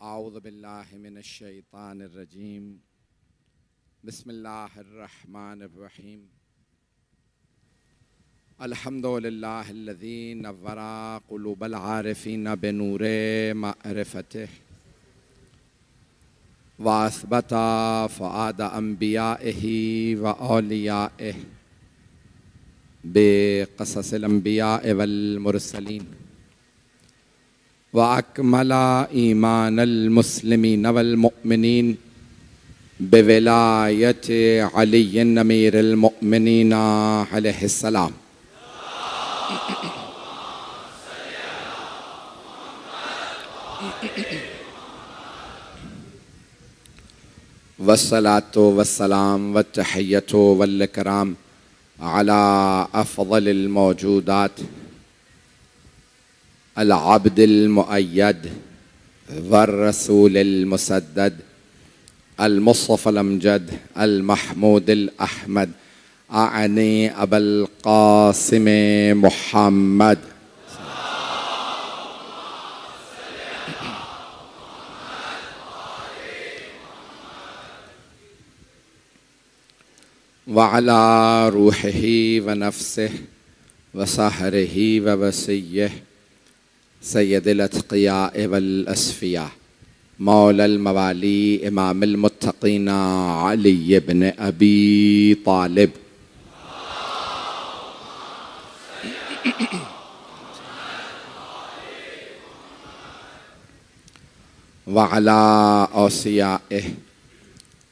आऊज़ु बिल्लाहि मिनश्शैतानिर्रजीम बिस्मिल्लाहिर्रहमानिर्रहीम अल्हम्दुलिल्लाहिल्लज़ी नव्वरा क़ुलूबल आरिफ़ीन बिनूरे मारिफ़तिह व असबता फ़ुआद अंबियाइही व औलियाइह बिक़ससिल अंबियाइ वल मुरसलीन व अकमला ईमानल मुस्लिमीन वल मुअमिनीन बिविलायति अलीय्यिन अमीरिल मुअमिनीन अलैहिस्सलाम। वस्सलातु वस्सलाम वत्तहिय्यतु वल इकराम अला अफ़ज़लिल मौजूदात अल अब्दिल मुअय्यद वर रसूलिल मुसद्दद अल मुस्तफ़ल अमजद अल महमूदिल अहमद आनी अबल क़ासिम मुहम्मद व अला रूहिही व नफ्सिही व सहरिही व वसिय्यिही सय्यदिल अत्क़ियाए वल अस्फ़िया मौलल मवाली इमामिल मुत्तक़ीन अली इब्न अबी तालिब व अला औसियाइही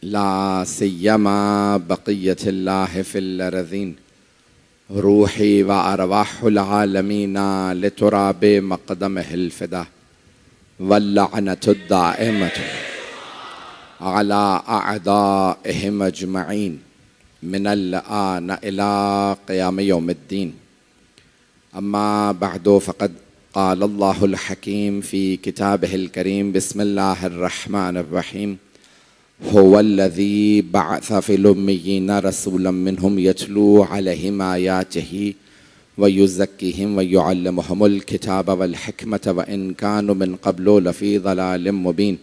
ला सिय्यमा बक़िय्यतिल्लाहि फ़िल अर्ज़ीन रूही व अरवाहुल आलमीना लितुराबि मक़दमिहिल फ़िदा वल्लअनतुद दाइमतु अला अअदाइहिम अजमईन मिनल आन इला क़ियाम यौमिद्दीन। अम्मा बअदु फ़क़द क़ाल अल्लाहुल हकीम फ़ी किताबिहिल करीम बिस्मिल्लाहिर रहमानिर रहीम हुवल्लज़ी बअस फ़िल उम्मिय्यीन रसूलन मिनहुम यतलू अलैहिम आयातिही व युज़क्कीहिम व युअल्लिमुहुमुल किताब वल हिकमत व इन कानू मिन क़ब्लु लफ़ी ज़लालिम मुबीन।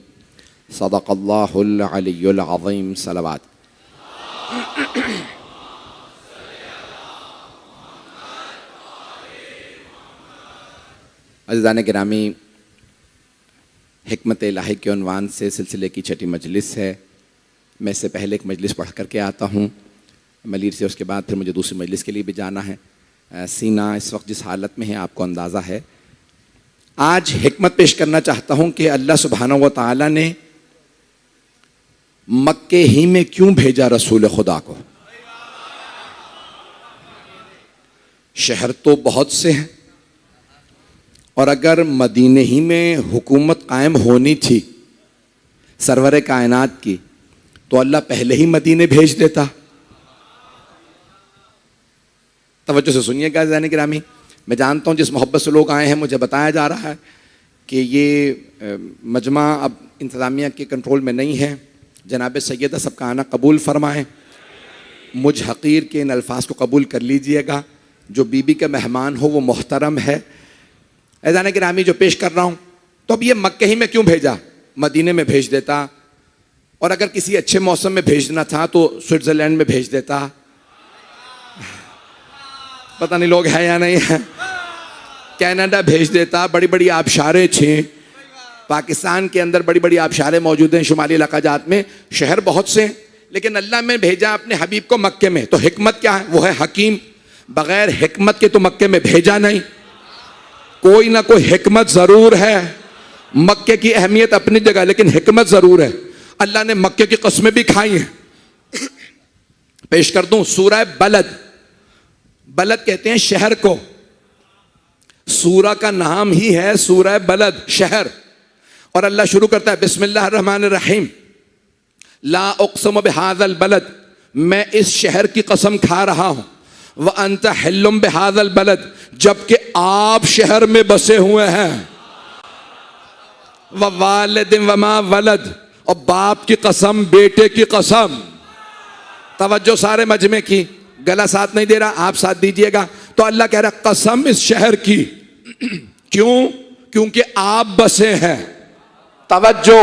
सदक़ल्लाहुल अलियुल अज़ीम। सलवात। अज़ीज़ान गिरामी, हिकमत इलाही के उन्वान से सिलसिले की छठी मजलिस है। मैं इससे पहले एक मजलिस पढ़ करके आता हूँ मलीर से, उसके बाद फिर मुझे दूसरी मजलिस के लिए भी जाना है। सीना इस वक्त जिस हालत में है आपको अंदाज़ा है। आज हिकमत पेश करना चाहता हूँ कि अल्लाह सुब्हानहू व तआला ने मक्के ही में क्यों भेजा रसूल खुदा को। शहर तो बहुत से हैं और अगर मदीने ही में हुकूमत कायम होनी थी सरवर कायनात की तो अल्लाह पहले ही मदीने भेज देता। तवज्जो से सुनिएगा ज़ाने गिरामी, मैं जानता हूँ जिस मोहब्बत से लोग आए हैं, मुझे बताया जा रहा है कि ये मजमा अब इंतज़ामिया के कंट्रोल में नहीं है। जनाब सैयदा सबका आना कबूल फरमाएँ। मुझ हक़ीर के इन अल्फाज को कबूल कर लीजिएगा। जो बीबी का मेहमान हो वो मोहतरम है। ज़ाने गिरामी, जो पेश कर रहा हूँ तो अब ये मक्के ही में क्यों भेजा, मदीने में भेज देता, और अगर किसी अच्छे मौसम में भेजना था तो स्विट्ज़रलैंड में भेज देता। पता नहीं लोग हैं या नहीं है। कनाडा भेज देता, बड़ी बड़ी आबशारें थी। पाकिस्तान के अंदर बड़ी बड़ी आबशारें मौजूद हैं, शुमाली इलाकाजात में शहर बहुत से, लेकिन अल्लाह में भेजा अपने हबीब को मक्के में। तो हिकमत क्या है? वो है हकीम। बग़ैर हिकमत के तो मक्के में भेजा नहीं। कोई ना कोई हिकमत ज़रूर है। मक्के की अहमियत अपनी जगह, लेकिन हिकमत ज़रूर है। अल्लाह ने मक्के की कसमें भी खाई हैं। पेश कर दूं सूरह बलद। बलद कहते हैं शहर को। सूरा का नाम ही है सूरह बलद, शहर। और अल्लाह शुरू करता है बिस्मिल्लाहिर रहमानिर रहीम, ला उक़सिमु बिहाज़ल बलद, मैं इस शहर की कसम खा रहा हूं। व अंत हिल्लुम बिहाज़ल बलद, जबकि आप शहर में बसे हुए हैं। व वालिदिन व मा वलद, और बाप की कसम, बेटे की कसम। तवज्जो सारे मजमे की, गला साथ नहीं दे रहा, आप साथ दीजिएगा। तो अल्लाह कह रहा कसम इस शहर की। क्यों? क्योंकि आप बसे हैं। तवज्जो,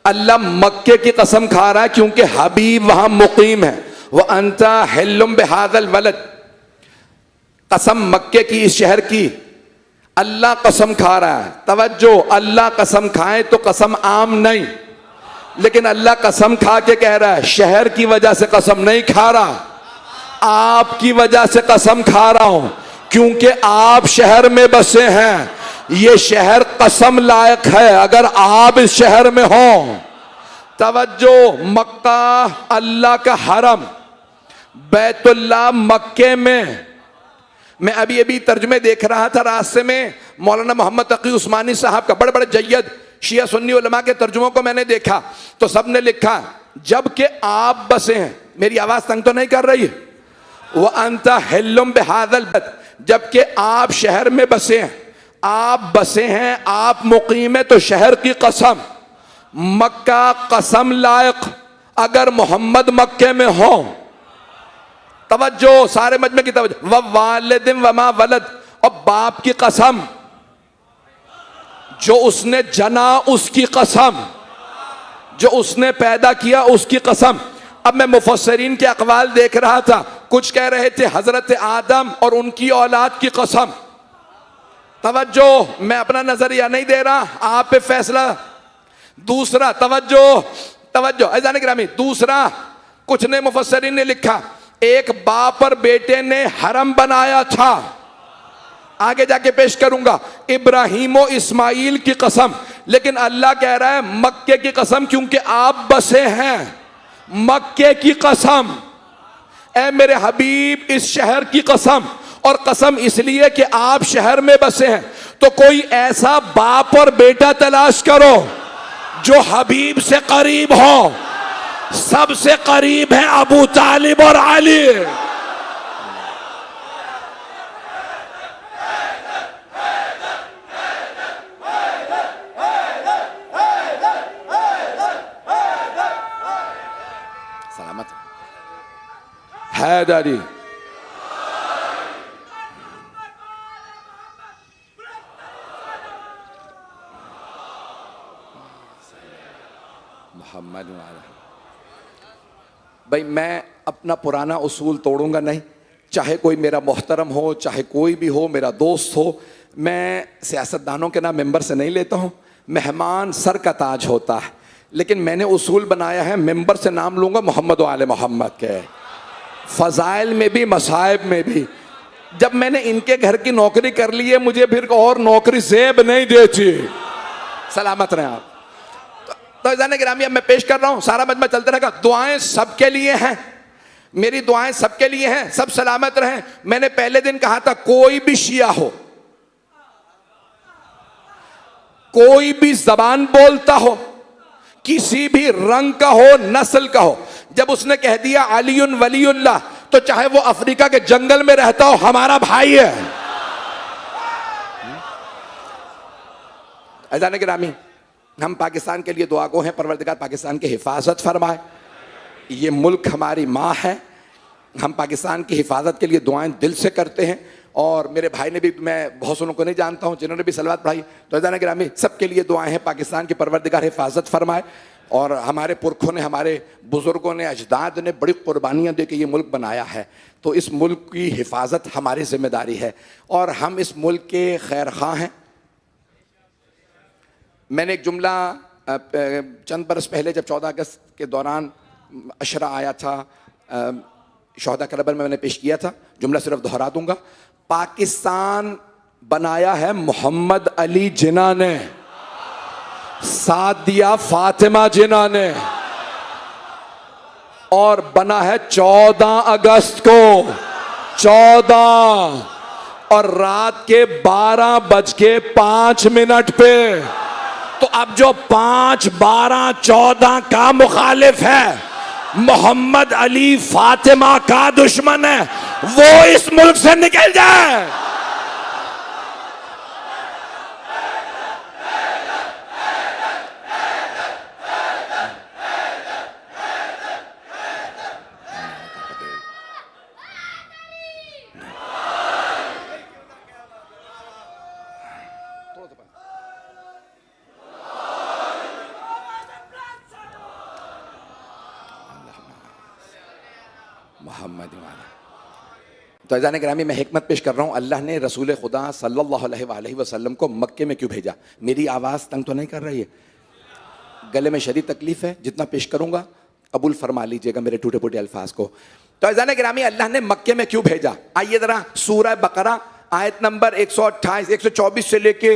अल्लाह मक्के की कसम खा रहा है क्योंकि हबीब वहां मुकीम है। वह अंता हिल्लुम बिहादल वलद, कसम मक्के की, इस शहर की, अल्लाह कसम खा रहा है। तवज्जो, अल्लाह कसम खाए तो कसम आम नहीं, लेकिन अल्लाह कसम खा के कह रहा है शहर की वजह से कसम नहीं खा रहा, आपकी वजह से कसम खा रहा हूं क्योंकि आप शहर में बसे हैं। ये शहर कसम लायक है अगर आप इस शहर में हो। तवज्जो, मक्का अल्लाह का हरम, बैतुल्लाह मक्के में। मैं अभी अभी तर्जुमे देख रहा था रास्ते में, मौलाना मोहम्मद तकी उस्मानी साहब का, बड़े बड़े जय्यद शिया सुन्नी उलमा के तर्जुमों को मैंने देखा तो सबने लिखा जबकि आप बसे हैं, मेरी आवाज तंग तो नहीं कर रही है, वह अंता हिल्लुम बिहादल बद, जबकि आप शहर में बसे हैं, आप बसे हैं, आप मुकीम है, तो शहर की कसम, मक्का कसम लायक अगर मोहम्मद मक्के में हो। तवज्जो, सारे मजमे की तवज्जो, व वालिदिन वमा वलद, और बाप की कसम, जो उसने जना उसकी कसम, जो उसने पैदा किया उसकी कसम। अब मैं मुफस्सिरीन के अक़वाल देख रहा था, कुछ कह रहे थे हजरत आदम और उनकी औलाद की कसम। तवज्जो, मैं अपना नजरिया नहीं दे रहा, आप पे फैसला। दूसरा, तवज्जो तवज्जो अज़ान गिरामी, दूसरा कुछ ने मुफस्सिरीन ने लिखा एक बाप और बेटे ने हरम बनाया था, आगे जाके पेश करूंगा, इब्राहीमो इस्माइल की कसम, लेकिन अल्लाह कह रहा है मक्के की कसम क्योंकि आप बसे हैं, मक्के की कसम, ए मेरे हबीब इस शहर की कसम, और कसम इसलिए कि आप शहर में बसे हैं। तो कोई ऐसा बाप और बेटा तलाश करो जो हबीब से करीब हो। सबसे करीब है अबू तालिब और अली। सलामत हैदरी, मोहम्मद। भाई मैं अपना पुराना उसूल तोड़ूंगा नहीं, चाहे कोई मेरा मोहतरम हो, चाहे कोई भी हो, मेरा दोस्त हो, मैं सियासतदानों के नाम मेंबर से नहीं लेता हूँ। मेहमान सर का ताज होता है, लेकिन मैंने उसूल बनाया है मेंबर से नाम लूंगा मोहम्मद व आले मोहम्मद के, फ़ज़ाइल में भी मसाइब में भी। जब मैंने इनके घर की नौकरी कर ली है, मुझे फिर और नौकरी सेब नहीं देती। सलामत रहें आप। तो जाने गिरामी, अब मैं पेश कर रहा हूं, सारा मजमा चलते रहेगा। दुआएं सबके लिए हैं, मेरी दुआएं सबके लिए हैं, सब सलामत रहें। मैंने पहले दिन कहा था कोई भी शिया हो, कोई भी जबान बोलता हो, किसी भी रंग का हो, नस्ल का हो, जब उसने कह दिया अलीउन वलीउल्लाह, तो चाहे वो अफ्रीका के जंगल में रहता हो, हमारा भाई है। अज़ान गिरामी, हम पाकिस्तान के लिए दुआ गो हैं, परवरदिगार पाकिस्तान की हिफाजत फरमाए। ये मुल्क हमारी माँ है, हम पाकिस्तान की हिफाजत के लिए दुआएं दिल से करते हैं। और मेरे भाई ने भी, मैं बहुत सुनों को नहीं जानता हूँ जिन्होंने भी सलवात पढ़ाई, तो अज़ान गिरामी सबके लिए दुआएं हैं, पाकिस्तान की परवरदिगार हिफाजत फरमाए। और हमारे पुरखों ने, हमारे बुज़ुर्गों ने, अजदाद ने बड़ी कुर्बानियाँ दे के ये मुल्क बनाया है, तो इस मुल्क की हिफाजत हमारी जिम्मेदारी है और हम इस मुल्क के खैर ख़्वाह हैं। मैंने एक जुमला चंद बरस पहले जब 14 अगस्त के दौरान अशरा आया था, शोहदा करबल में मैंने पेश किया था, जुमला सिर्फ दोहरा दूंगा। पाकिस्तान बनाया है मोहम्मद अली जिन्ना ने, साथ दिया फातिमा जिन्ना ने, और बना है 14 अगस्त को, 14 और रात के 12:05 पे। तो अब जो 5, 12, 14 का मुखालिफ है, मोहम्मद अली फातिमा का दुश्मन है, वो इस मुल्क से निकल जाए। मोहम्मद तो अज़ान गिरामी मैं हिकमत पेश कर रहा हूँ। अल्लाह ने रसूल खुदा सल्लल्लाहु अलैहि वसल्लम को मक्के में क्यों भेजा? मेरी आवाज़ तंग तो नहीं कर रही है? गले में शदीद तकलीफ़ है, जितना पेश करूँगा कबूल फरमा लीजिएगा मेरे टूटे फूटे अल्फाज को। तो अज़ान गिरामी अल्लाह ने मक्के में क्यों भेजा? आइए ज़रा सूरह बकरा आयत नंबर 128 124 से लेके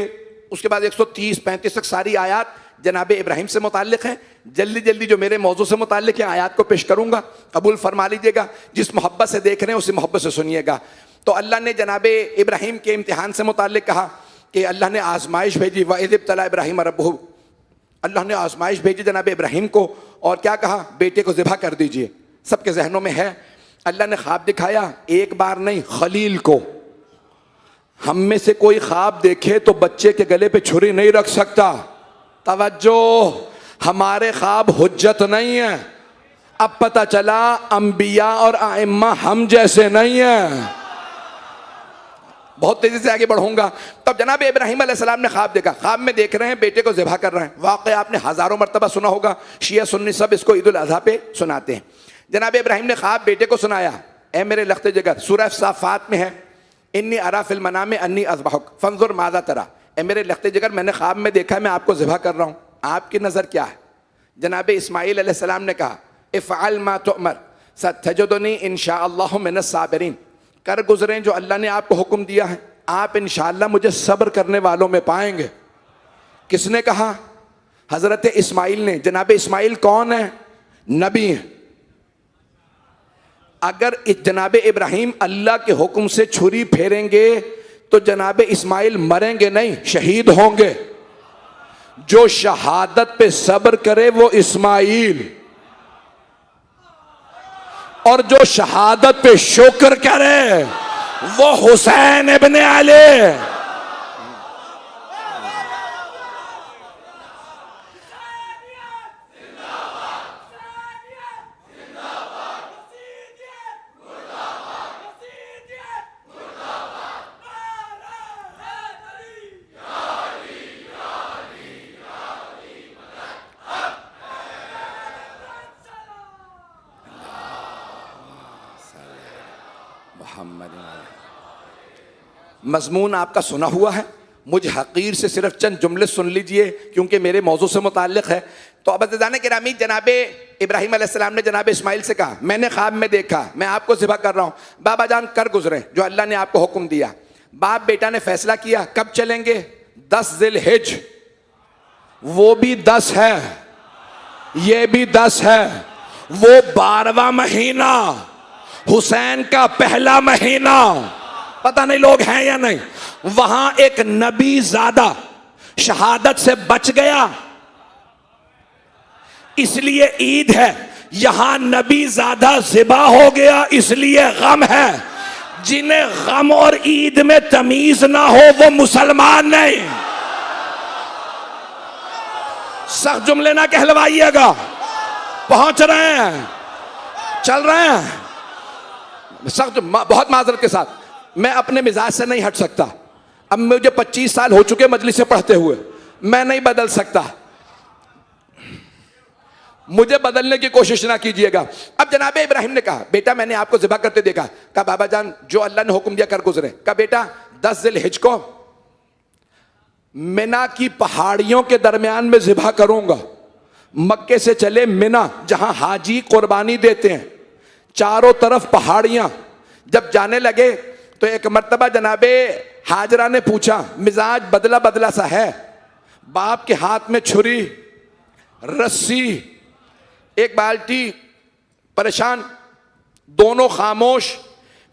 उसके बाद 130 35 तक सारी आयत जनाब इब्राहिम से मुताल्लिक़ है। जल्दी जल्दी जो मेरे मौजू से मुताल्लिक़ है आयत को पेश करूँगा, कबूल फरमा लीजिएगा। जिस मोहब्बत से देख रहे हैं उसी मोहब्बत से सुनिएगा। तो अल्लाह ने जनाब इब्राहिम के इम्तिहान से मुताल्लिक़ कहा कि अल्लाह ने आजमाइश भेजी, व इज़ इब्तला इब्राहिम रब्बुहु, अल्लाह ने आजमाइश भेजी जनाब इब्राहिम को और क्या कहा? बेटे को ज़िबा कर दीजिए। सबके जहनों में है। अल्लाह ने ख्वाब दिखाया, एक बार नहीं, खलील को। हम में से कोई ख्वाब देखे तो बच्चे के गले पे छुरी नहीं रख सकता। तवज्जो, हमारे ख्वाब हुज्जत नहीं है। अब पता चला अंबिया और आइम्मा हम जैसे नहीं है। बहुत तेजी से आगे बढ़ूंगा। तब जनाब इब्राहिम अलैहिस्सलाम ने ख्वाब देखा। ख्वाब में देख रहे हैं बेटे को ज़िबा कर रहे हैं। वाक़या आपने हज़ारों मरतबा सुना होगा, शिया सुन्नी सब इसको ईद उल अज़हा पे सुनाते हैं। जनाब इब्राहिम ने ख्वाब बेटे को सुनाया, ए मेरे लख्ते जिगर, सूरह साफ़ात में है, इन्नी अरा फिल मनाम अन्नी अज़बहुक फंजुर माज़ा तरा। ए मेरे लख्ते जिगर, मैंने ख्वाब में देखा मैं आपको ज़िबा कर रहा हूँ, आपकी नज़र क्या है? जनाब इस्माईल अलैहिस्सलाम ने कहा, इफ़अल मा तुअमर सतजदुनी इंशाअल्लाहु मिनस साबिरीन। कर गुजरें जो अल्लाह ने आपको हुक्म दिया है, आप इंशाअल्लाह मुझे सब्र करने वालों में पाएंगे। किसने कहा? हज़रत इस्माईल ने। जनाब इस्माईल कौन है? नबी हैं। अगर जनाब इब्राहिम अल्लाह के हुक्म से छुरी फेरेंगे तो जनाब इस्माईल मरेंगे नहीं, शहीद होंगे। जो शहादत पे सब्र करे वो इस्माईल, और जो शहादत पे शुक्र करे वो हुसैन इब्ने अली। मजमून आपका सुना हुआ है, मुझ हकीर से सिर्फ चंद जुमले सुन लीजिए क्योंकि मेरे मौजू से मुताल्लिक़ है। तो अब अज़ीज़ान गिरामी, जनाब इब्राहिम अलैहिस्सलाम ने जनाब इस्माईल से कहा, मैंने ख्वाब में देखा मैं आपको ज़िबा कर रहा हूँ, बाबा जान कर गुजरे जो अल्लाह ने आपको हुक्म दिया। बाप बेटा ने फैसला किया, कब चलेंगे? 10 ज़िलहिज, वो भी 10 है, ये भी 10 है, वो 12वां महीना, हुसैन का पहला महीना। पता नहीं लोग हैं या नहीं। वहां एक नबी ज़ादा शहादत से बच गया, इसलिए ईद है। यहां नबी ज़ादा ज़िबा हो गया, इसलिए गम है। जिन्हें गम और ईद में तमीज ना हो वो मुसलमान नहीं। सख्त जुमले ना कहलवाइएगा, पहुंच रहे हैं, चल रहे हैं। सख्त, बहुत माजरत के साथ, मैं अपने मिजाज से नहीं हट सकता। अब मुझे 25 साल हो चुके मजलिस से पढ़ते हुए, मैं नहीं बदल सकता। मुझे बदलने की कोशिश ना कीजिएगा। अब जनाब इब्राहिम ने कहा, बेटा मैंने आपको ज़िबा करते देखा। कहा बाबा जान जो अल्लाह ने हुक्म दिया कर गुजरे। कहा बेटा 10 ज़िलहिज को मिना की पहाड़ियों के दरमियान में ज़िबा करूंगा। मक्के से चले मिना, जहां हाजी कुर्बानी देते हैं, चारों तरफ पहाड़ियां। जब जाने लगे तो एक मर्तबा जनाबे हाजरा ने पूछा, मिजाज बदला बदला सा है, बाप के हाथ में छुरी, रस्सी, एक बाल्टी, परेशान, दोनों खामोश।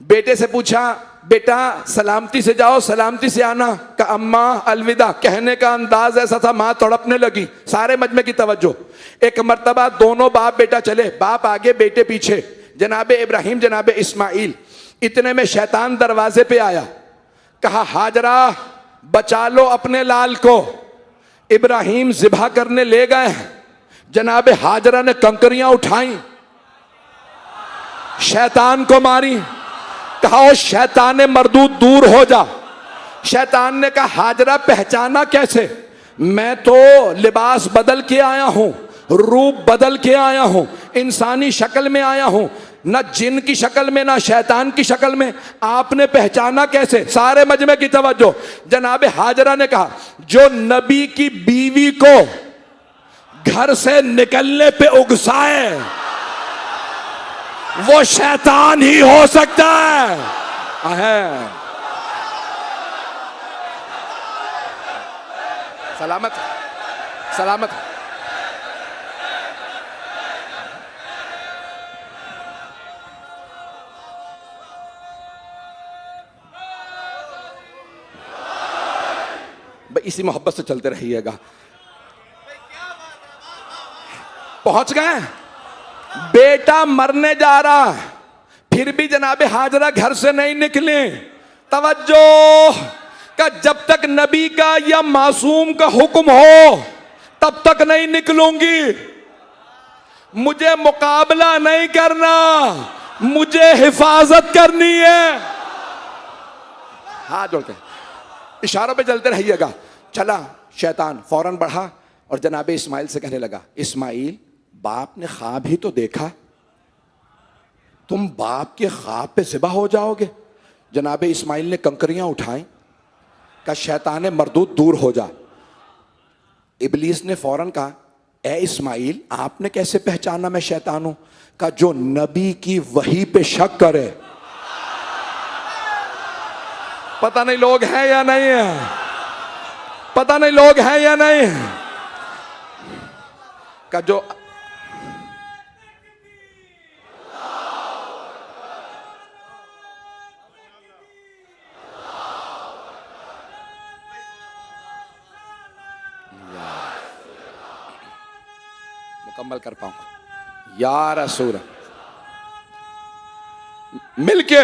बेटे से पूछा, बेटा सलामती से जाओ सलामती से आना। का अम्मा अलविदा, कहने का अंदाज ऐसा था मां तड़पने लगी। सारे मजमे की तवज्जो। एक मर्तबा दोनों बाप बेटा चले, बाप आगे बेटे पीछे, जनाबे इब्राहिम जनाबे इस्माईल। इतने में शैतान दरवाजे पे आया, कहा हाजरा बचा लो अपने लाल को। इब्राहिम ज़िबा करने ले गए, जनाबे हाजरा ने कंकरियां उठाई, शैतान को मारी। कहा ओ शैतान मरदूद दूर हो जा। शैतान ने कहा हाजरा पहचाना कैसे? मैं तो लिबास बदल के आया हूं, रूप बदल के आया हूं, इंसानी शक्ल में आया हूं। न जिन की शक्ल में ना शैतान की शक्ल में। आपने पहचाना कैसे? सारे मजमे की तवज्जो। जनाब हाजरा ने कहा जो नबी की बीवी को घर से निकलने पे उकसाए वो शैतान ही हो सकता है। सलामत सलामत। भाई इसी मोहब्बत से चलते रहिएगा। पहुंच गए, बेटा मरने जा रहा, फिर भी जनाबे हाजरा घर से नहीं निकले। तवज्जो का जब तक नबी का या मासूम का हुक्म हो तब तक नहीं निकलूंगी। मुझे मुकाबला नहीं करना, मुझे हिफाजत करनी है। हाथ जोड़ते इशारों पे चलते रहिएगा। चला शैतान फौरन बढ़ा और जनाबे इस्माइल से कहने लगा, इस्माइल बाप ने ख्वाब ही तो देखा, तुम बाप के ख्वाब पे ज़िबा हो जाओगे। जनाबे इस्माइल ने कंकरियां उठाई, का शैतान मरदूद दूर हो जा। इबलीस ने फौरन कहा, ए इस्माइल आपने कैसे पहचाना मैं शैतान हूं? का जो नबी की वही पे शक करे। पता नहीं लोग हैं या नहीं है, पता नहीं लोग हैं या नहीं है। का जो मुकम्मल कर पाऊंगा या रसूल मिलके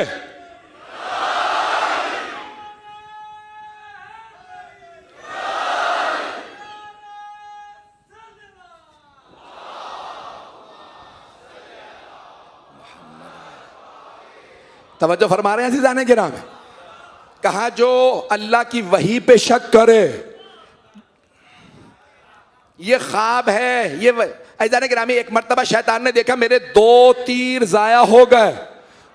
तवज्जो फरमा रहे हैं अज़ीज़ाने किराम। कहा जो अल्लाह की वही पे शक करे, ये ख्वाब है। ये अज़ीज़ाने किराम, एक मर्तबा शैतान ने देखा मेरे 2 तीर जाया हो गए।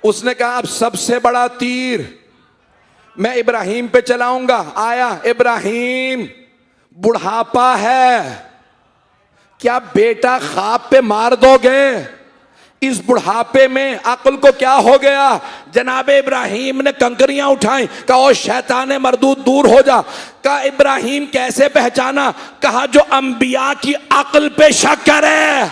उसने कहा अब सबसे बड़ा तीर मैं इब्राहिम पे चलाऊंगा। आया इब्राहिम, बुढ़ापा है, क्या बेटा ख्वाब पे मार दोगे? इस बुढ़ापे में अक्ल को क्या हो गया? जनाबे इब्राहिम ने कंकरियां उठाई, कहा ओ शैतान मरदूद दूर हो जा। कहा इब्राहिम कैसे पहचाना? कहा जो अंबिया की अक्ल पे शक करे।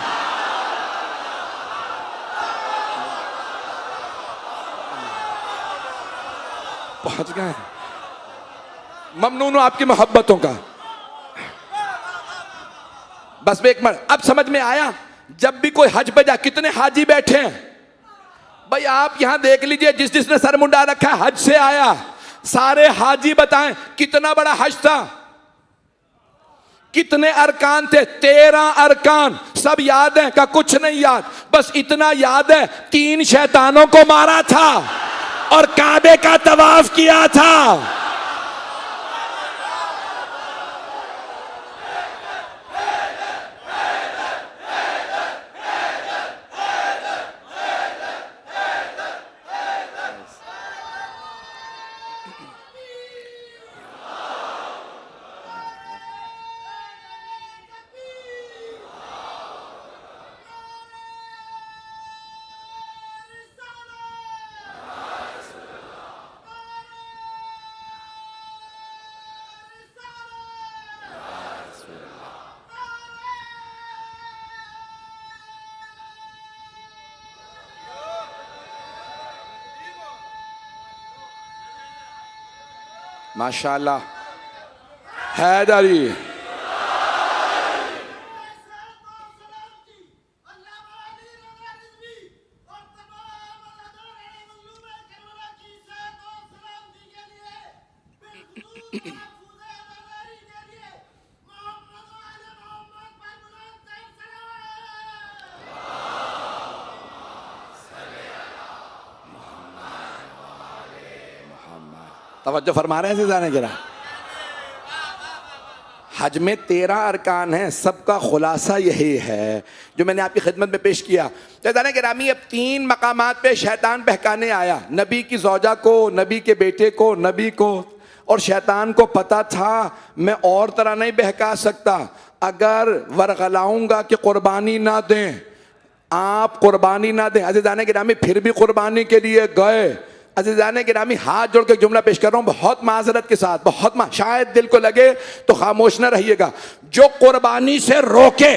पहुंच गए। ममनून हूं आपकी मोहब्बतों का। बस एक मिनट, अब समझ में आया। जब भी कोई हज पे जा, कितने हाजी बैठे हैं भाई, आप यहां देख लीजिए, जिस जिसने सर मुंडा रखा है हज से आया, सारे हाजी बताएं कितना बड़ा हज था, कितने अरकान थे? 13 अरकान। सब याद है? का कुछ नहीं याद, बस इतना याद है 3 शैतानों को मारा था और काबे का तवाफ किया था। माशाअल्लाह हैदरी। तवज्जो फरमा रहे हैं ज़ाने जरा। हज में 13 अरकान हैं, सबका खुलासा यही है जो मैंने आपकी खिदमत में पेश किया। ज़ाहिर गिरामी, अब 3 मकामात पे शैतान बहकाने आया, नबी की ज़ौजा को, नबी के बेटे को, नबी को। और शैतान को पता था मैं और तरह नहीं बहका सकता, अगर वरगलाऊंगा कि कुर्बानी ना दें, आप कुर्बानी ना दें। अज़ीज़ान गिरामी, फिर भी कुर्बानी के लिए गए। अज़ीज़ान गिरामी, हाथ जोड़ के जुमला पेश कर रहा हूँ बहुत माजरत के साथ, शायद दिल को लगे तो खामोश ना रहिएगा। जो कुर्बानी से रोके,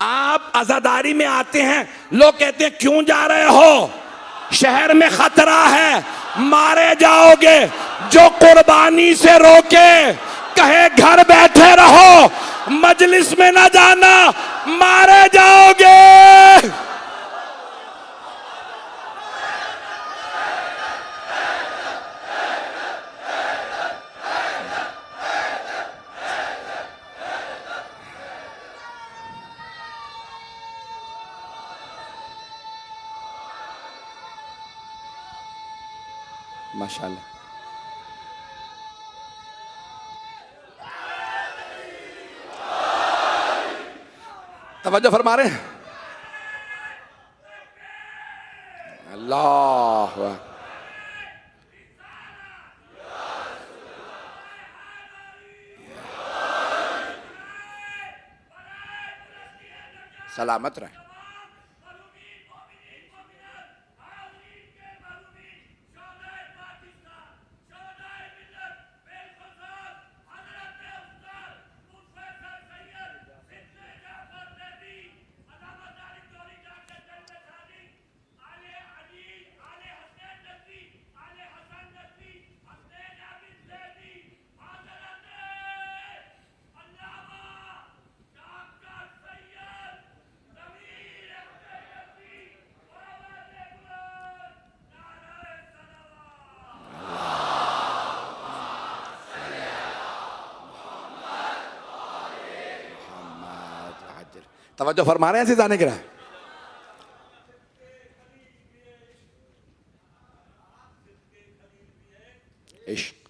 आप अज़ादारी में आते हैं, लोग कहते हैं क्यों जा रहे हो, शहर में खतरा है, मारे जाओगे। जो कुर्बानी से रोके, कहे घर बैठे रहो, मजलिस में ना जाना, मारे जाओगे। माशाअल्लाह। तवज्जो फरमा रहे हैं? अल्लाह, सलामत रहे। तवज्जो फरमा रहे हैं जाने के रहा। इश्क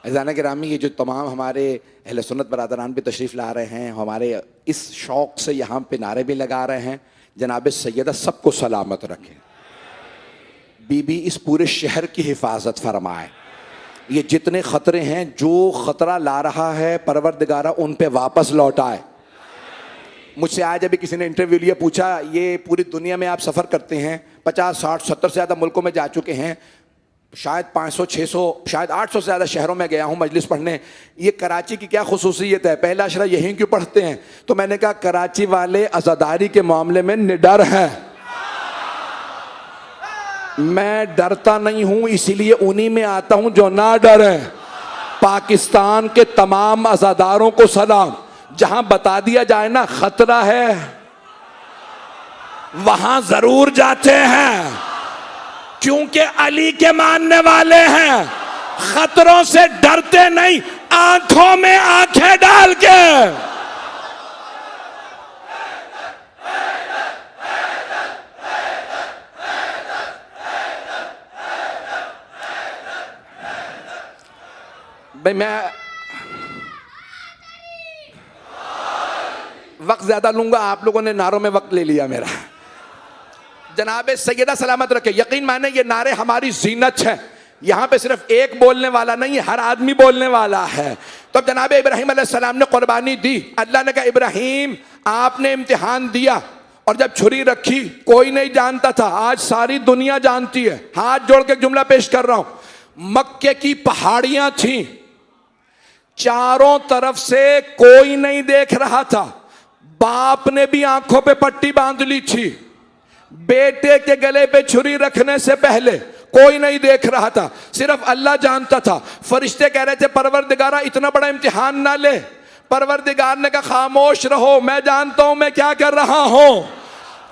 अज़ान गिरामी, ये जो तमाम हमारे अहले सुन्नत बरादरान भी तशरीफ़ ला रहे हैं, हमारे इस शौक़ से यहाँ पे नारे भी लगा रहे हैं, जनाब सैयदा सबको सलामत रखें, बीबी इस पूरे शहर की हिफाजत फरमाए। ये जितने ख़तरे हैं, जो ख़तरा ला रहा है परवरदिगारा उन पे वापस लौटाए। मुझसे आज अभी किसी ने इंटरव्यू लिया, पूछा ये पूरी दुनिया में आप सफ़र करते हैं, 50, 60, 70 से ज़्यादा मुल्कों में जा चुके हैं, शायद 500, 600, शायद 800 से ज़्यादा शहरों में गया हूँ मजलिस पढ़ने, ये कराची की क्या खुसूसियत है, पहला अशरा यहीं क्यों पढ़ते हैं? तो मैंने कहा कराची वाले अज़ादारी के मामले में निडर हैं, मैं डरता नहीं हूँ, इसीलिए उन्हीं में आता हूँ जो ना डरे। पाकिस्तान के तमाम अज़ादारों को सलाम, जहां बता दिया जाए ना खतरा है, वहां जरूर जाते हैं, क्योंकि अली के मानने वाले हैं, खतरों से डरते नहीं, आंखों में आंखें डाल के। भाई मैं वक्त ज्यादा लूंगा, आप लोगों ने नारों में वक्त ले लिया मेरा। जनाब सैयदा सलामत रखे, यकीन माने ये नारे हमारी जीनत है, यहाँ पे सिर्फ एक बोलने वाला नहीं, हर आदमी बोलने वाला है। तो जनाब इब्राहिम अलैहिस्सलाम ने कुर्बानी दी, अल्लाह ने कहा इब्राहिम आपने इम्तिहान दिया, और जब छुरी रखी कोई नहीं जानता था, आज सारी दुनिया जानती है। हाथ जोड़ के जुमला पेश कर रहा हूं, मक्के की पहाड़ियां थी, चारों तरफ से कोई नहीं देख रहा था, बाप ने भी आंखों पे पट्टी बांध ली थी, बेटे के गले पे छुरी रखने से पहले कोई नहीं देख रहा था, सिर्फ अल्लाह जानता था। फरिश्ते कह रहे थे परवरदिगारा इतना बड़ा इम्तिहान ना ले, परवरदिगार ने कहा खामोश रहो, मैं जानता हूं मैं क्या कर रहा हूं।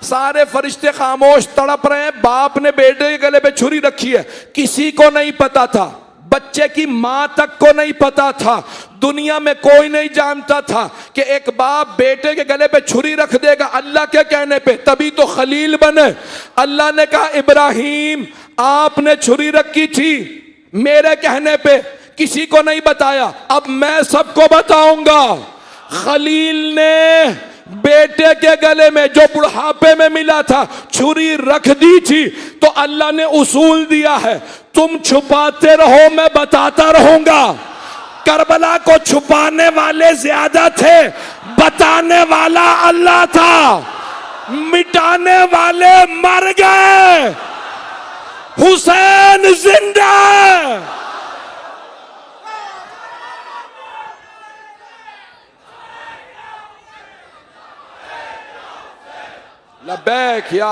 सारे फरिश्ते खामोश तड़प रहे हैं, बाप ने बेटे के गले पे छुरी रखी है, किसी को नहीं पता था, बच्चे की मां तक को नहीं पता था, दुनिया में कोई नहीं जानता था कि एक बाप बेटे के गले पे छुरी रख देगा अल्लाह के कहने पे, तभी तो खलील बने। अल्लाह ने कहा इब्राहिम आपने छुरी रखी थी मेरे कहने पे, किसी को नहीं बताया, अब मैं सबको बताऊंगा। खलील ने बेटे के गले में जो बुढ़ापे में मिला था छुरी रख दी थी, तो अल्लाह ने उसूल दिया है तुम छुपाते रहो मैं बताता रहूंगा। करबला को छुपाने वाले ज्यादा थे, बताने वाला अल्लाह था। मिटाने वाले मर गए, हुसैन जिंदा। लब्बैक या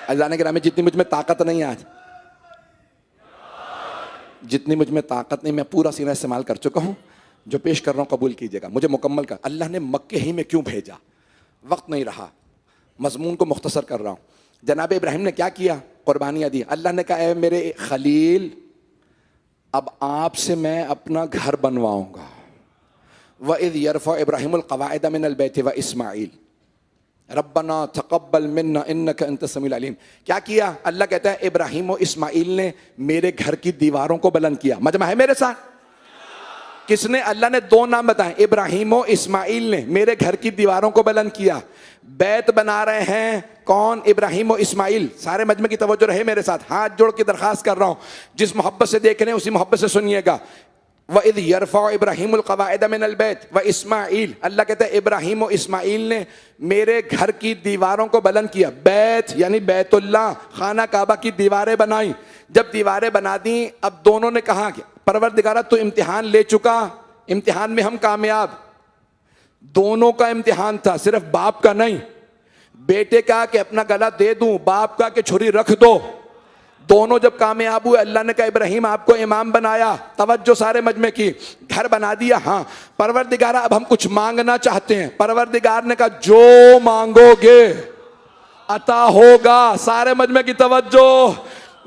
अजाने गिरामी, जितनी मुझ में ताकत नहीं आज, जितनी मुझ में ताकत नहीं, मैं पूरा सीना इस्तेमाल कर चुका हूं। जो पेश कर रहा हूं कबूल कीजिएगा, मुझे मुकम्मल कर। अल्लाह ने मक्के ही में क्यों भेजा, वक्त नहीं रहा, मजमून को मुख्तसर कर रहा हूं। जनाब इब्राहिम ने क्या किया, कुर्बानियां दी। अल्लाह ने कहा मेरे खलील अब आपसे मैं अपना घर बनवाऊंगा। व इज़ यरफ़अ इब्राहिमुल क़वाइद मिनल बैति व इस्माईल रब्बना तक़ब्बल मिन्ना इन्नका अंतस समीउल अलीम। क्या किया, अल्लाह कहता है इब्राहिम और इस्माईल ने मेरे घर की दीवारों को बुलंद किया। मजमा है मेरे साथ? किसने? अल्लाह ने दो नाम बताए, इब्राहिम और इस्माईल ने मेरे घर की दीवारों को बुलंद किया। बैत बना रहे हैं कौन? इब्राहिम और इस्माईल। सारे मजमे की तवज्जो रहे मेरे साथ, हाथ जोड़ के दरखास्त कर रहा हूं, जिस मोहब्बत से देख रहे हैं उसी मोहब्बत से सुनिएगा। व इज़ यरफ़अ इब्राहिमुल क़वाइद मिनल बैत व इस्माईल, अल्लाह कहता है इब्राहिम और इस्माईल ने मेरे घर की दीवारों को बुलंद किया। बैत यानी बैतुल्लाह, खाना काबा की दीवारें बनाई। जब दीवारें बना दी, अब दोनों ने कहा कि परवरदिगारा तो इम्तिहान ले चुका, इम्तिहान में हम कामयाब। दोनों का इम्तिहान था, सिर्फ बाप का नहीं। बेटे का कि अपना गला दे दूं, बाप का कि छुरी रख दो। दोनों जब कामयाब हुए, अल्लाह ने कहा इब्राहिम आपको इमाम बनाया। तवज्जो सारे मजमे की, घर बना दिया। हाँ परवरदिगारा अब हम कुछ मांगना चाहते हैं। परवरदिगार ने कहा जो मांगोगे अता होगा। सारे मजमे की तवज्जो।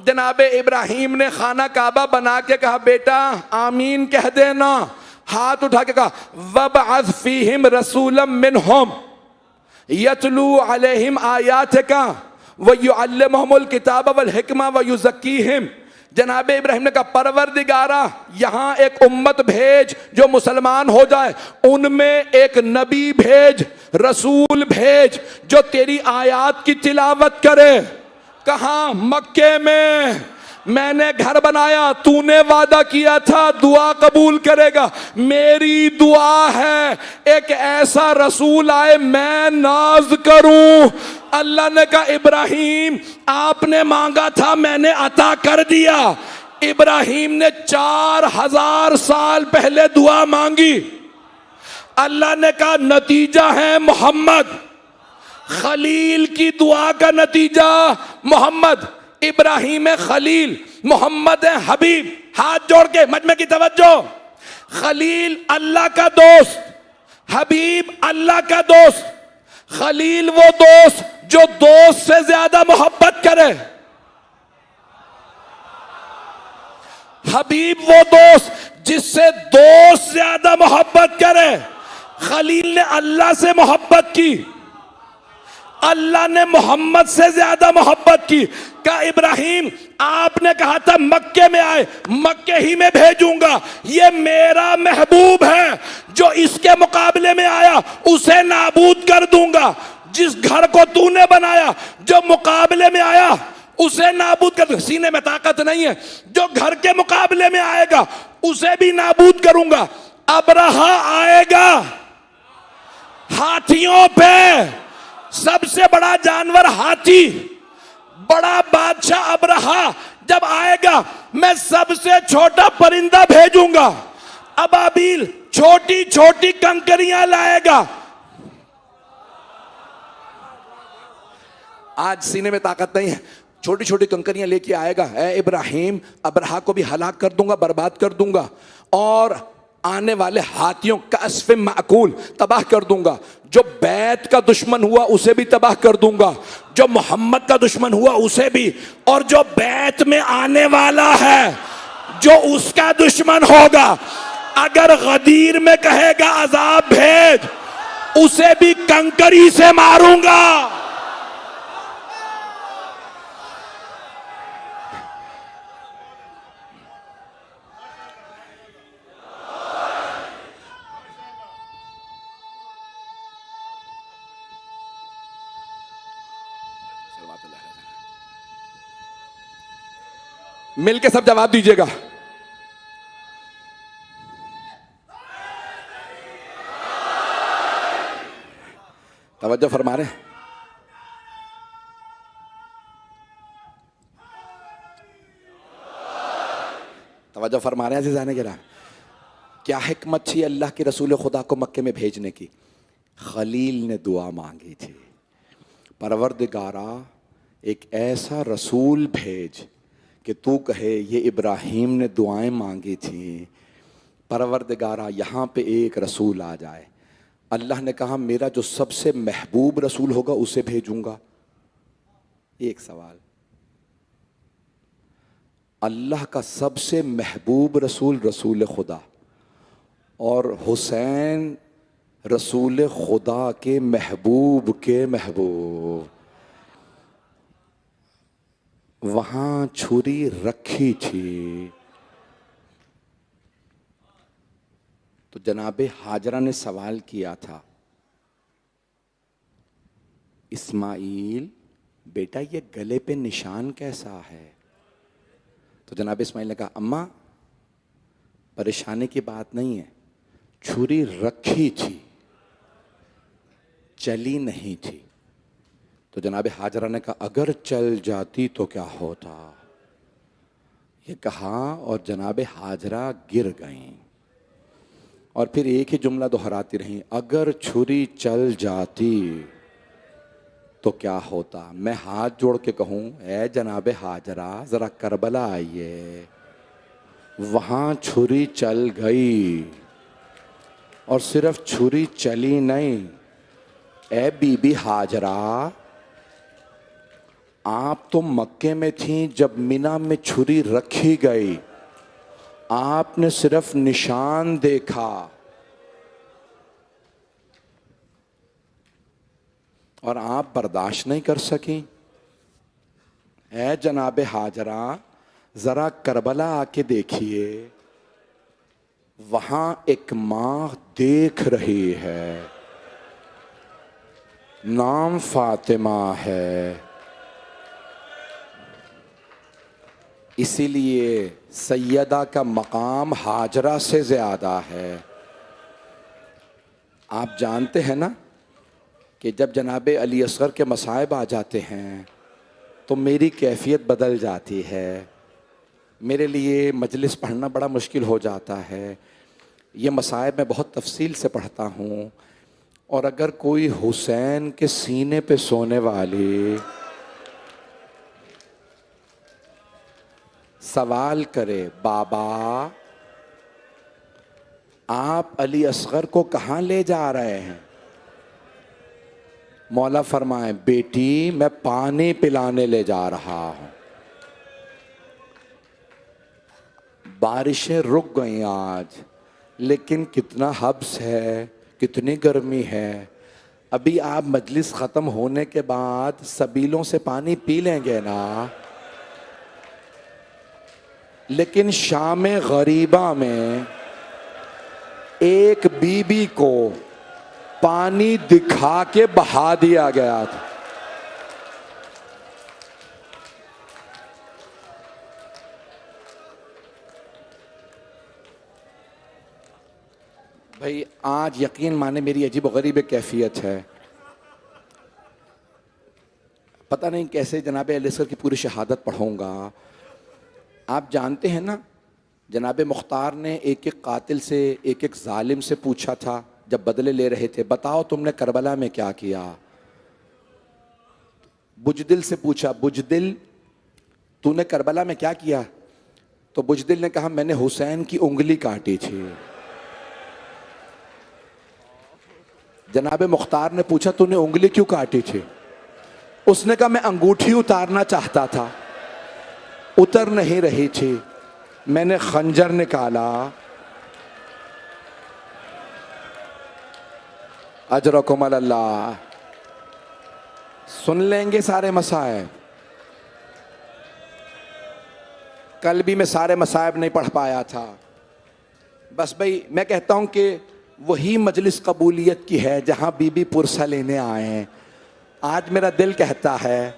जनाबे इब्राहिम ने खाना काबा बना के कहा बेटा आमीन कह देना। हाथ उठा के कहा वबअज़ फीहिम रसूलम मिनहुम यतलू अलैहिम आयातिका व युअल्लिमुहुमुल किताब वल हिकमा व युज़क्कीहिम। जनाबे इब्राहिम ने कहा परवरदिगारा यहाँ एक उम्मत भेज जो मुसलमान हो जाए, उनमें एक नबी भेज, रसूल भेज जो तेरी आयात की तिलावत करे। कहाँ? मक्के में। मैंने घर बनाया, तूने वादा किया था दुआ कबूल करेगा। मेरी दुआ है एक ऐसा रसूल आए मैं नाज करूं। अल्लाह ने कहा इब्राहिम आपने मांगा था मैंने अता कर दिया। इब्राहिम ने 4000 साल पहले दुआ मांगी। अल्लाह ने कहा नतीजा है मोहम्मद। खलील की दुआ का नतीजा मोहम्मद। इब्राहिम है खलील, मोहम्मद है हबीब। हाथ जोड़ के मजमे की तवज्जो। खलील अल्लाह का दोस्त, हबीब अल्लाह का दोस्त। खलील वो दोस्त जो दोस्त से ज्यादा मोहब्बत करे, हबीब वो दोस्त जिससे दोस्त ज्यादा मोहब्बत करे। खलील ने अल्लाह से मोहब्बत की, अल्लाह ने मोहम्मद से ज्यादा मोहब्बत की। कहा इब्राहिम आपने कहा था मक्के में आए, मक्के ही में भेजूंगा। ये मेरा महबूब है, जो इसके मुकाबले में आया उसे नाबूद कर दूंगा। जिस घर को तूने बनाया जो मुकाबले में आया उसे नाबूद कर दूंगा। सीने में ताकत नहीं है, जो घर के मुकाबले में आएगा उसे भी नाबूद करूंगा। अब्रहा आएगा हाथियों पे, सबसे बड़ा जानवर हाथी, बड़ा बादशाह अब्रहा जब आएगा मैं सबसे छोटा परिंदा भेजूंगा। अबाबील छोटी छोटी कंकरियां लाएगा। आज सीने में ताकत नहीं है, छोटी छोटी कंकरियां लेके आएगा। ए इब्राहिम अब्रहा को भी हलाक कर दूंगा, बर्बाद कर दूंगा। और आने वाले हाथियों का अस्फ़ माकूल तबाह कर दूंगा। जो बैत का दुश्मन हुआ उसे भी तबाह कर दूंगा, जो मोहम्मद का दुश्मन हुआ उसे भी, और जो बैत में आने वाला है जो उसका दुश्मन होगा, अगर गदीर में कहेगा अजाब भेज, उसे भी कंकरी से मारूंगा। मिलके सब जवाब दीजिएगा। तवज्जो फरमा रहे हैं? तवज्जो फरमा रहे हैं अज़ीज़ान किराम? क्या हिकमत थी अल्लाह के रसूल खुदा को मक्के में भेजने की? खलील ने दुआ मांगी थी, परवरदिगारा एक ऐसा रसूल भेज कि तू कहे ये इब्राहीम ने दुआएं मांगी थी, परवरदिगारा यहाँ पे एक रसूल आ जाए। अल्लाह ने कहा मेरा जो सबसे महबूब रसूल होगा उसे भेजूंगा। एक सवाल, अल्लाह का सबसे महबूब रसूल रसूल खुदा, और हुसैन रसूल खुदा के महबूब, वहां छुरी रखी थी तो जनाबे हाजरा ने सवाल किया था, इस्माइल बेटा ये गले पे निशान कैसा है? तो जनाब इस्माइल ने कहा अम्मा परेशानी की बात नहीं है, छुरी रखी थी चली नहीं थी। तो जनाब हाजरा ने कहा अगर चल जाती तो क्या होता? ये कहा और जनाब हाजरा गिर गईं और फिर एक ही जुमला दोहराती रही, अगर छुरी चल जाती तो क्या होता? मैं हाथ जोड़ के कहूं ए जनाब हाजरा जरा करबला आइए, वहां छुरी चल गई और सिर्फ छुरी चली नहीं, ए बीबी हाजरा आप तो मक्के में थी जब मिना में छुरी रखी गई, आपने सिर्फ निशान देखा और आप बर्दाश्त नहीं कर सकी। ऐ जनाबे हाजरा जरा करबला आके देखिए, वहां एक मां देख रही है, नाम फातिमा है, इसीलिए सैयदा का मकाम हाजरा से ज्यादा है। आप जानते हैं ना कि जब जनाबे अली असगर के मसाइब आ जाते हैं तो मेरी कैफियत बदल जाती है, मेरे लिए मजलिस पढ़ना बड़ा मुश्किल हो जाता है। ये मसाइब मैं बहुत तफसील से पढ़ता हूँ, और अगर कोई हुसैन के सीने पे सोने वाली सवाल करे बाबा आप अली असगर को कहाँ ले जा रहे हैं, मौला फरमाए बेटी मैं पानी पिलाने ले जा रहा हूं। बारिशें रुक गई आज, लेकिन कितना हब्स है, कितनी गर्मी है। अभी आप मजलिस ख़त्म होने के बाद सबीलों से पानी पी लेंगे ना, लेकिन शाम गरीबा में एक बीबी को पानी दिखा के बहा दिया गया था। भाई आज यकीन माने मेरी अजीब गरीब कैफियत है, पता नहीं कैसे जनाब अली असगर की पूरी शहादत पढ़ूंगा। आप जानते हैं ना जनाब मुख्तार ने एक एक कातिल से, एक एक जालिम से पूछा था जब बदले ले रहे थे, बताओ तुमने करबला में क्या किया? बुजदिल से पूछा, बुजदिल तूने करबला में क्या किया? तो बुजदिल ने कहा मैंने हुसैन की उंगली काटी थी। जनाब मुख्तार ने पूछा तूने उंगली क्यों काटी थी? उसने कहा मैं अंगूठी उतारना चाहता था, उतर नहीं रही थी, मैंने खंजर निकाला। अजरकुम अल्लाह। सुन लेंगे सारे मसाइब। कल भी मैं सारे मसाइब नहीं पढ़ पाया था। बस भाई मैं कहता हूं कि वही मजलिस कबूलियत की है जहां बीबी पुरसा लेने आए हैं। आज मेरा दिल कहता है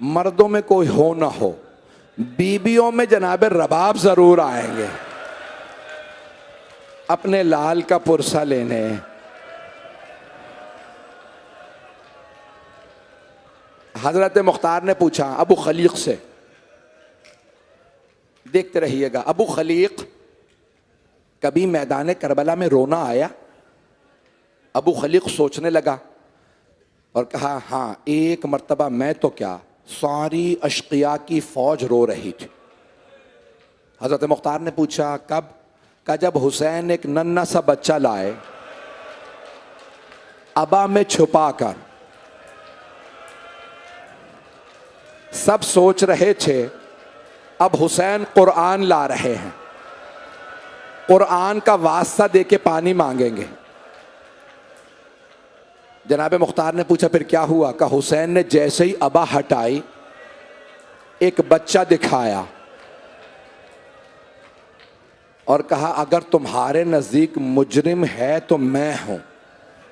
मर्दों में कोई हो ना हो, बीबियों में जनाब रबाब जरूर आएंगे अपने लाल का पुरसा लेने। हजरत मुख्तार ने पूछा अबू खलीक से, देखते रहिएगा, अबू खलीक कभी मैदान करबला में रोना आया? अबू खलीक सोचने लगा और कहा हाँ, एक मर्तबा मैं तो क्या सारी अशकिया की फौज रो रही थी। हजरत मुख्तार ने पूछा कब? का जब हुसैन एक नन्हा सा बच्चा लाए अबा में छुपा कर। सब सोच रहे थे अब हुसैन कुरान ला रहे हैं, कुरान का वास्ता दे के पानी मांगेंगे। जनाब मुख्तार ने पूछा फिर क्या हुआ? का हुसैन ने जैसे ही अबा हटाई एक बच्चा दिखाया और कहा अगर तुम्हारे नज़दीक मुजरिम है तो मैं हूं,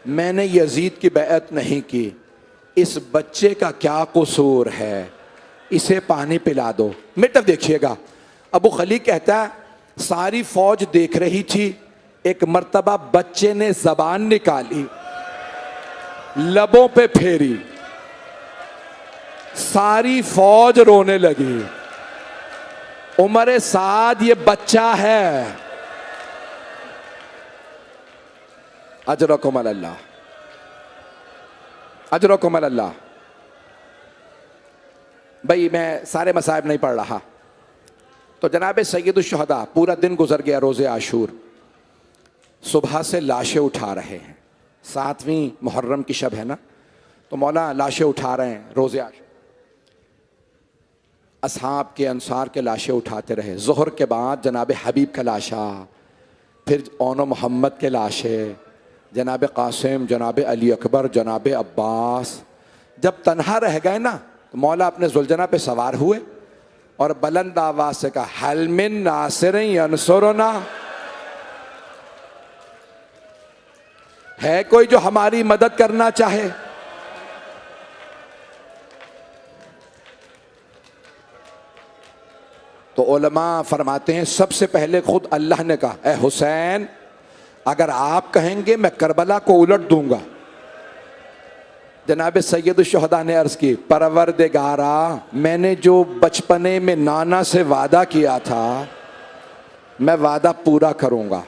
मैंने यजीद की बैअत नहीं की, इस बच्चे का क्या कसूर है, इसे पानी पिला दो। मेरी तरफ देखिएगा, अबू खलीक कहता है सारी फौज देख रही थी, एक मर्तबा बच्चे ने जबान निकाली, लबों पे फेरी, सारी फौज रोने लगी। उमर साद ये बच्चा है। अजरकुम अल्लाह, अजरकुम अल्लाह। भाई मैं सारे मसाइब नहीं पढ़ रहा। तो जनाब सैयदुश शुहदा पूरा दिन गुजर गया, रोज़े आशूर, सुबह से लाशें उठा रहे हैं। 7वीं मुहर्रम की शब है ना, तो मौला लाशें उठा रहे हैं रोज़े आशूर। असहाब के अंसार के लाशें उठाते रहे। ज़ोहर के बाद जनाब हबीब का लाशा, फिर ओनो मोहम्मद के लाशें, जनाब कासिम, जनाब अली अकबर, जनाब अब्बास। जब तन्हा रह गए ना तो मौला अपने जुलजना पे सवार हुए और बुलंद आवाज से कहा हल मिन नासिरिन यंसुरुना, है कोई जो हमारी मदद करना चाहे? तो उलमा फरमाते हैं सबसे पहले खुद अल्लाह ने कहा ए हुसैन, अगर आप कहेंगे मैं करबला को उलट दूंगा। जनाब सैयद शुहदा ने अर्ज की परवरदिगारा, मैंने जो बचपने में नाना से वादा किया था मैं वादा पूरा करूंगा।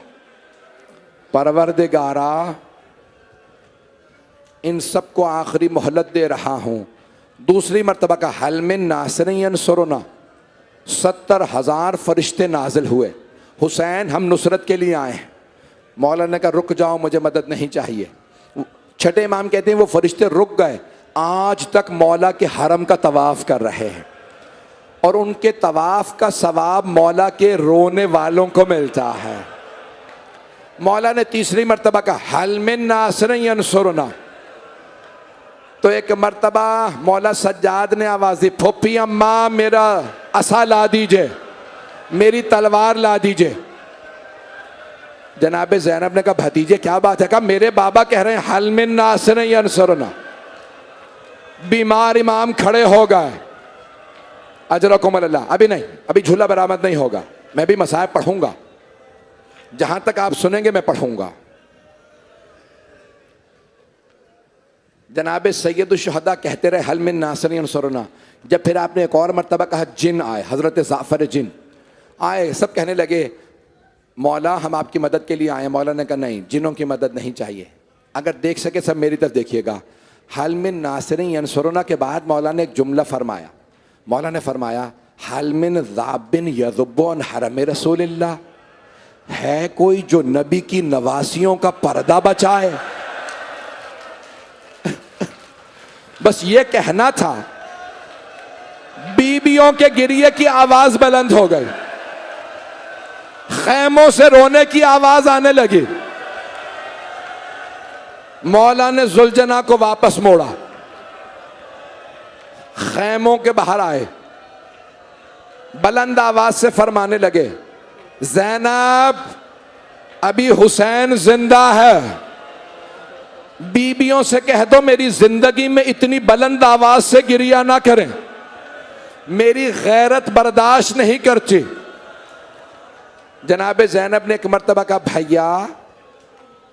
परवरदिगारा, इन सबको आखिरी मोहलत दे रहा हूं। दूसरी मर्तबा का हल मिन नासिरिन यंसुरुना, 70,000 फरिश्ते नाजिल हुए। हुसैन हम नुसरत के लिए आए हैं। मौला ने कहा रुक जाओ, मुझे मदद नहीं चाहिए। छठे इमाम कहते हैं वो फरिश्ते रुक गए, आज तक मौला के हरम का तवाफ कर रहे हैं और उनके तवाफ का सवाब मौला के रोने वालों को मिलता है। मौला ने तीसरी मर्तबा का हल मिन नासिरिन यंसुरुना, तो एक मर्तबा मौला सज्जाद ने आवाज दी फुप्पी अम्मा मेरा असा ला दीजिए, मेरी तलवार ला दीजिए। जनाब ज़ैनब ने कहा भतीजे क्या बात है? कहा मेरे बाबा कह रहे हैं हल मिन नासिरिन यंसुरुना। बीमार इमाम खड़े हो गए। अजरकुम अल्लाह। अभी नहीं, अभी झूला बरामद नहीं होगा, मैं भी मसाइब पढ़ूंगा, जहां तक आप सुनेंगे मैं पढ़ूंगा। जनाब सैयद शुहदा कहते रहे हल मिन नासिरिन यंसुरुना। जब फिर आपने एक और मर्तबा कहा जिन आए, हजरत जाफर जिन आए, सब कहने लगे मौला हम आपकी मदद के लिए आए। मौला ने कहा नहीं, जिनों की मदद नहीं चाहिए। अगर देख सके सब मेरी तरफ देखिएगा। हल मिन नासिरिन यंसुरुना के बाद मौला ने एक जुमला फरमाया। मौला ने फरमाया हल मिन ज़ाबिन यज़ुब्बु अन हरम रसूलिल्लाह, है कोई जो नबी की नवासियों का पर्दा बचाए? बस ये कहना था, बीबियों के गिरिए की आवाज बुलंद हो गई, खैमों से रोने की आवाज आने लगी। मौला ने जुलजना को वापस मोड़ा, खैमों के बाहर आए, बुलंद आवाज से फरमाने लगे, ज़ैनब अभी हुसैन जिंदा है, बीबियों से कह दो मेरी जिंदगी में इतनी बुलंद आवाज से गिरिया ना करें, मेरी गैरत बर्दाश्त नहीं करती। जनाब ज़ैनब ने एक मर्तबा कहा, भैया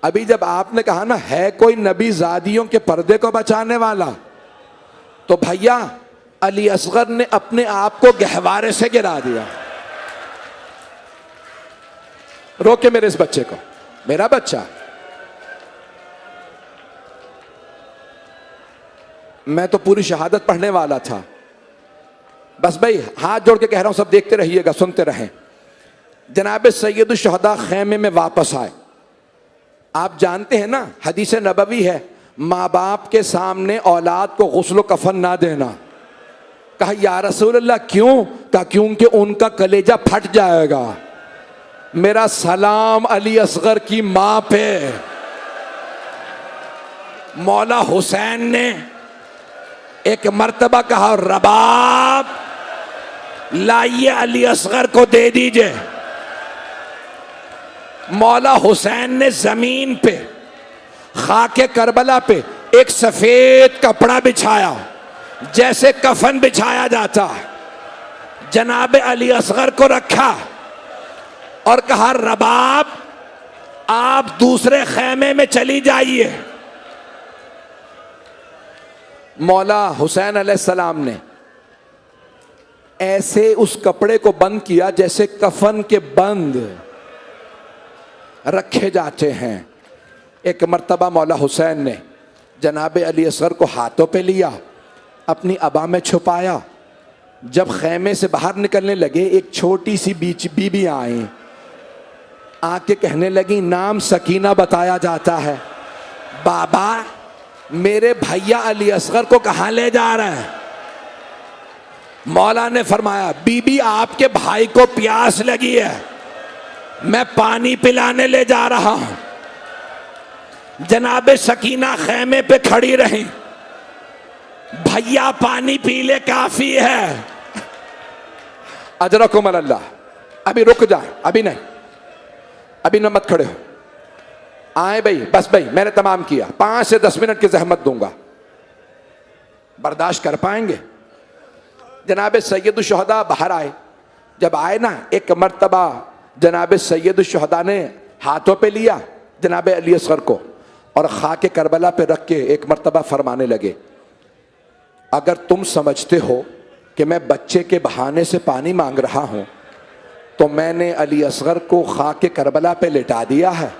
अभी जब आपने कहा ना है कोई नबी ज़ादियों के पर्दे को बचाने वाला, तो भैया अली असगर ने अपने आप को गहवारे से गिरा दिया। रोके मेरे इस बच्चे को, मेरा बच्चा, मैं तो पूरी शहादत पढ़ने वाला था। बस भाई हाथ जोड़ के कह रहा हूं, सब देखते रहिएगा, सुनते रहें। जनाब सैयदुल शुहदा खेमे में वापस आए। आप जानते हैं ना, हदीस नबवी है, माँ बाप के सामने औलाद को गुस्ल कफन ना देना। कहा या रसूल अल्लाह क्यों? कहा क्योंकि उनका कलेजा फट जाएगा। मेरा सलाम अली असगर की माँ पे। मौला हुसैन ने एक मर्तबा कहा, रबाब लाइए अली असगर को दे दीजिए। मौला हुसैन ने जमीन पे खाके करबला पे एक सफेद कपड़ा बिछाया, जैसे कफन बिछाया जाता है। जनाब अली असगर को रखा और कहा, रबाब आप दूसरे खेमे में चली जाइए। मौला हुसैन अलैहिस्सलाम ने ऐसे उस कपड़े को बंद किया जैसे कफन के बंद रखे जाते हैं। एक मर्तबा मौला हुसैन ने जनाब अली असगर को हाथों पे लिया, अपनी अबा में छुपाया। जब खेमे से बाहर निकलने लगे, एक छोटी सी बीबी आई, आके कहने लगी, नाम सकीना बताया जाता है, बाबा मेरे भैया अली असगर को कहाँ ले जा रहे हैं? मौला ने फरमाया, बीबी आपके भाई को प्यास लगी है, मैं पानी पिलाने ले जा रहा हूं। जनाब सकीना खेमे पे खड़ी रही, भैया पानी पी ले काफी है। अजरकुम अल्लाह, अभी रुक जाए, अभी नहीं, अभी न मत खड़े हो, आए भाई, बस भाई मैंने तमाम किया, 5 से 10 मिनट की जहमत दूंगा, बर्दाश्त कर पाएंगे? जनाब सैयदुल शुहदा बाहर आए। जब आए ना, एक मर्तबा जनाब सैयदुल शुहदा ने हाथों पे लिया जनाब अली असगर को और खाके करबला पे रख के एक मर्तबा फरमाने लगे, अगर तुम समझते हो कि मैं बच्चे के बहाने से पानी मांग रहा हूं, तो मैंने अली असगर को खाके करबला पे लिटा दिया है,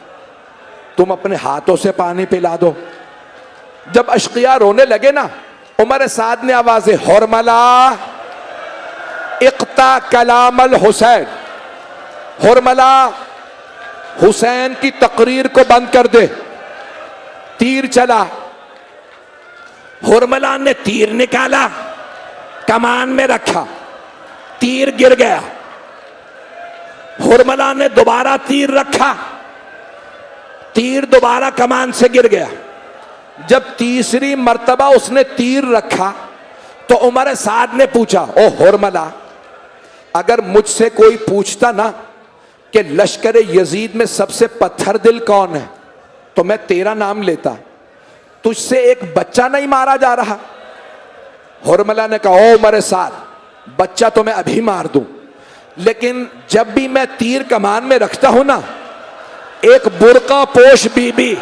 तुम अपने हाथों से पानी पिला दो। जब अशकिया रोने लगे ना, उमर साद ने आवाज़े, हुरमला इक्ता कलाम अल हुसैन, हुरमला हुसैन की तकरीर को बंद कर दे। तीर चला, हुरमला ने तीर निकाला, कमान में रखा, तीर गिर गया। हुरमला ने दोबारा तीर रखा, तीर दोबारा कमान से गिर गया। जब तीसरी मर्तबा उसने तीर रखा तो उमर साद ने पूछा, ओ हुरमला, अगर मुझसे कोई पूछता ना कि लश्कर यजीद में सबसे पत्थर दिल कौन है, तो मैं तेरा नाम लेता, तुझसे एक बच्चा नहीं मारा जा रहा। हुरमला ने कहा, ओ उमर साद, बच्चा तो मैं अभी मार दूं, लेकिन जब भी मैं तीर कमान में रखता हूं ना, एक बुर्का पोश बीबी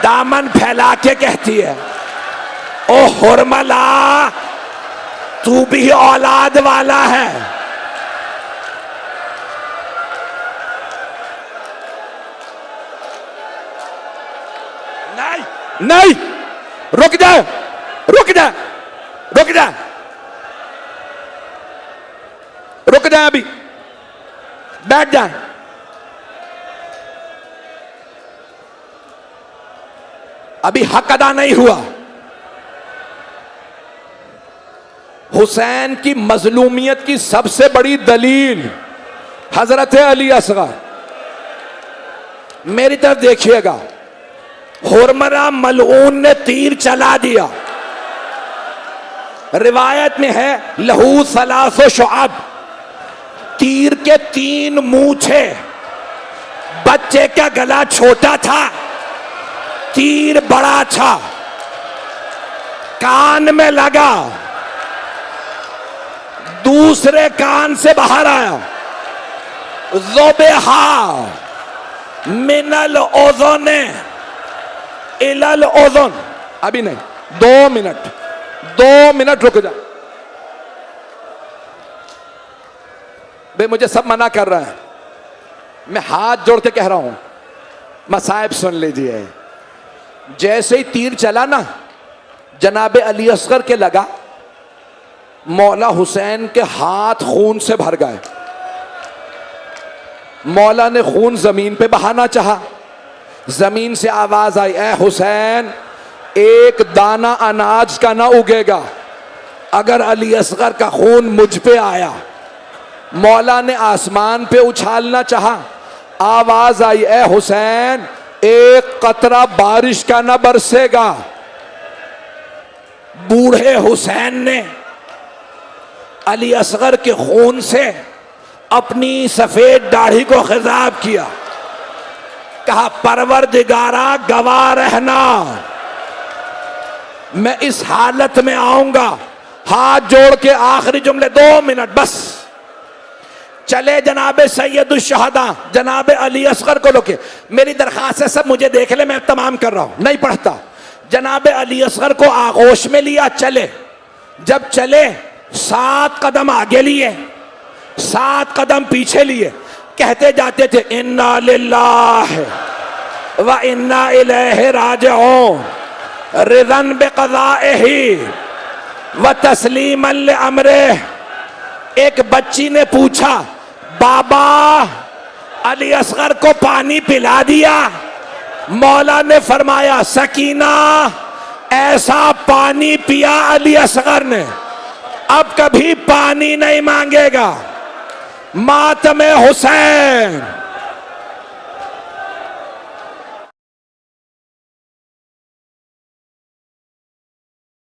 दामन फैला के कहती है, ओ हुरमला तू भी औलाद वाला है। नहीं नहीं, रुक जा, रुक जा, रुक जा, रुक जा, अभी बैठ जा। अभी हक अदा नहीं हुआ, हुसैन की मजलूमियत की सबसे बड़ी दलील हजरत अली असगर। मेरी तरफ देखिएगा, हुरमरा मलऊन ने तीर चला दिया। रिवायत में है लहू सलासो शुअब, तीर के 3 मूछे। बच्चे का गला छोटा था, तीर बड़ा था, कान में लगा, दूसरे कान से बाहर आया। ज़ुबहा मिनल ओज़न इलल ओज़न। अभी नहीं, 2 मिनट रुक जा। भाई मुझे सब मना कर रहा है, मैं हाथ जोड़ के कह रहा हूं, मसाइब सुन लीजिए। जैसे ही तीर चला ना जनाब अली असगर के लगा, मौला हुसैन के हाथ खून से भर गए। मौला ने खून जमीन पे बहाना चाहा, जमीन से आवाज आई, ए हुसैन, एक दाना अनाज का ना उगेगा अगर अली असगर का खून मुझ पे आया। मौला ने आसमान पे उछालना चाहा, आवाज आई, ए हुसैन, एक कतरा बारिश का ना बरसेगा। बूढ़े हुसैन ने अली असगर के खून से अपनी सफेद दाढ़ी को खिताब किया, कहा, परवरदिगारा गवाह रहना, मैं इस हालत में आऊंगा। हाथ जोड़ के आखिरी जुमले, 2 मिनट बस। चले जनाबे सैयदुल शहदा जनाबे अली असगर को लोके, मेरी दरखास्त है सब मुझे देख ले, मैं तमाम कर रहा हूं, नहीं पढ़ता। जनाबे अली असगर को आगोश में लिया, चले। जब चले 7 कदम आगे लिए, 7 कदम पीछे लिए, कहते जाते थे, इन्ना लिल्लाहि व इन्ना इलैहि राजिऊन, रिज़न बिक़ज़ाइही व तस्लीमन लिअम्रिही। एक बच्ची ने पूछा, बाबा अली असगर को पानी पिला दिया? मौला ने फरमाया, सकीना, ऐसा पानी पिया अली असगर ने, अब कभी पानी नहीं मांगेगा। मातमे हुसैन।